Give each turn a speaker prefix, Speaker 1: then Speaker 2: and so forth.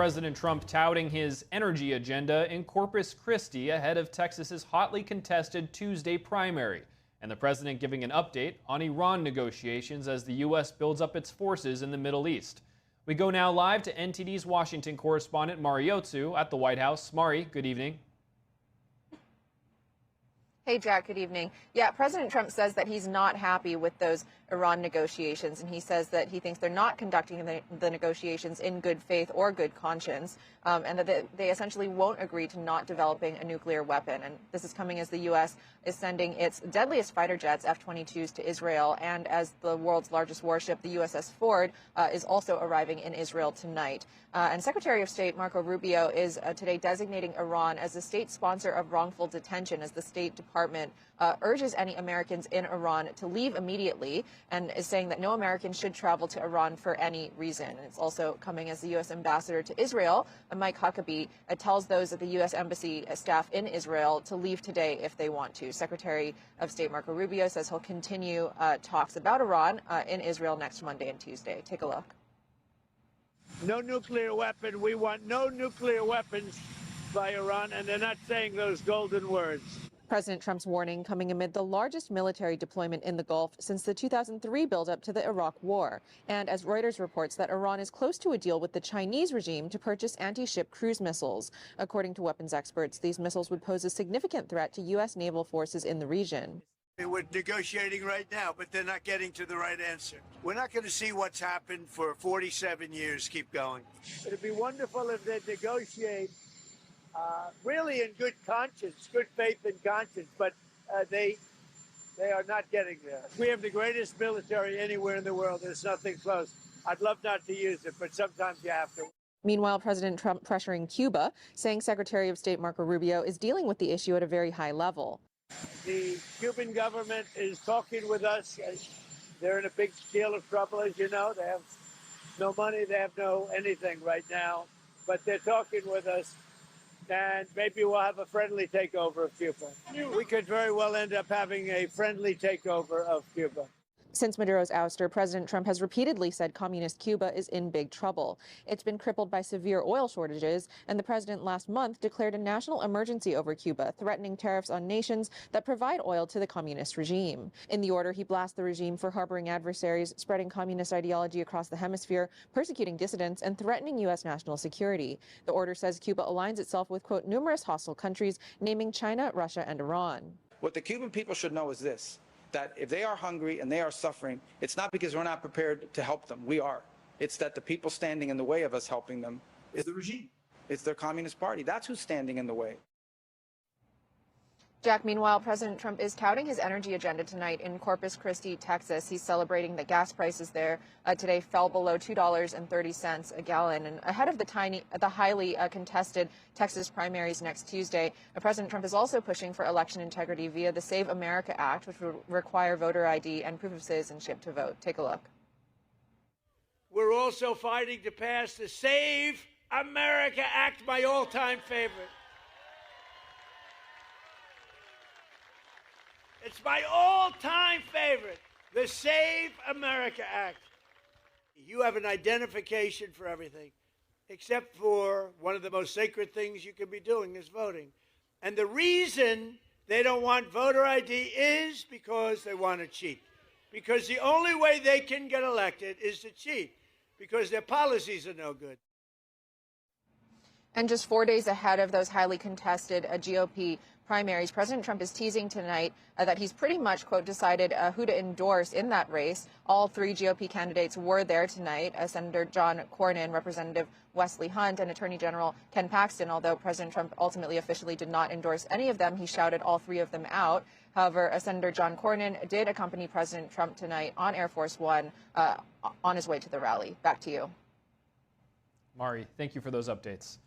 Speaker 1: President Trump touting his energy agenda in Corpus Christi ahead of Texas's hotly contested Tuesday primary. And the president giving an update on Iran negotiations as the U.S. builds up its forces in the Middle East. We go now live to NTD's Washington correspondent Mari Otsu at the White House. Mari, good evening.
Speaker 2: Hey, Jack, good evening. Yeah, President Trump says that he's not happy with those Iran negotiations, and he says that he thinks they're not conducting the negotiations in good faith or good conscience, and that they essentially won't agree to not developing a nuclear weapon. And this is coming as the U.S. is sending its deadliest fighter jets, F-22s, to Israel, and as the world's largest warship, the USS Ford, is also arriving in Israel tonight. And Secretary of State Marco Rubio is today designating Iran as the state sponsor of wrongful detention, as the State Department urges any Americans in Iran to leave immediately, and is saying that no American should travel to Iran for any reason. And it's also coming as the U.S. ambassador to Israel, Mike Huckabee, tells those at the U.S. Embassy staff in Israel to leave today if they want to. Secretary of State Marco Rubio says he'll continue talks about Iran in Israel next Monday and Tuesday. Take a look.
Speaker 3: No nuclear weapon. We want no nuclear weapons by Iran, and they're not saying those golden words.
Speaker 2: President Trump's warning coming amid the largest military deployment in the Gulf since the 2003 buildup to the Iraq War. And as Reuters reports that Iran is close to a deal with the Chinese regime to purchase anti-ship cruise missiles. According to weapons experts, these missiles would pose a significant threat to U.S. naval forces in the region.
Speaker 4: We're negotiating right now, but they're not getting to the right answer. We're not going to see what's happened for 47 years keep going.
Speaker 3: It'd be wonderful if they'd negotiate really in good conscience, good faith and conscience, but they are not getting there. We have the greatest military anywhere in the world. There's nothing close. I'd love not to use it, but sometimes you have to.
Speaker 2: Meanwhile, President Trump pressuring Cuba, saying Secretary of State Marco Rubio is dealing with the issue at a very high level.
Speaker 3: The Cuban government is talking with us. They're in a big deal of trouble, as you know. They have no money. They have no anything right now. But they're talking with us. And maybe we'll have a friendly takeover of Cuba. We could very well end up having a friendly takeover of Cuba.
Speaker 2: Since Maduro's ouster, President Trump has repeatedly said communist Cuba is in big trouble. It's been crippled by severe oil shortages, and the president last month declared a national emergency over Cuba, threatening tariffs on nations that provide oil to the communist regime. In the order, he blasts the regime for harboring adversaries, spreading communist ideology across the hemisphere, persecuting dissidents, and threatening U.S. national security. The order says Cuba aligns itself with, quote, numerous hostile countries, naming China, Russia, and Iran.
Speaker 5: What the Cuban people should know is this: that if they are hungry and they are suffering, it's not because we're not prepared to help them. We are. It's that the people standing in the way of us helping them is the regime. It's their Communist Party. That's who's standing in the way.
Speaker 2: Jack, meanwhile, President Trump is touting his energy agenda tonight in Corpus Christi, Texas. He's celebrating that gas prices there today fell below $2.30 a gallon. And ahead of the highly contested Texas primaries next Tuesday, President Trump is also pushing for election integrity via the Save America Act, which would require voter ID and proof of citizenship to vote. Take a look.
Speaker 3: We're also fighting to pass the Save America Act, my all-time favorite. It's my all-time favorite, the Save America Act. You have an identification for everything, except for one of the most sacred things you can be doing is voting. And the reason they don't want voter ID is because they want to cheat. Because the only way they can get elected is to cheat, because their policies are no good.
Speaker 2: And just 4 days ahead of those highly contested GOP primaries, President Trump is teasing tonight that he's pretty much, quote, decided who to endorse in that race. All three GOP candidates were there tonight, Senator John Cornyn, Representative Wesley Hunt, and Attorney General Ken Paxton. Although President Trump ultimately officially did not endorse any of them, he shouted all three of them out. However, Senator John Cornyn did accompany President Trump tonight on Air Force One on his way to the rally. Back to you.
Speaker 1: Mari, thank you for those updates.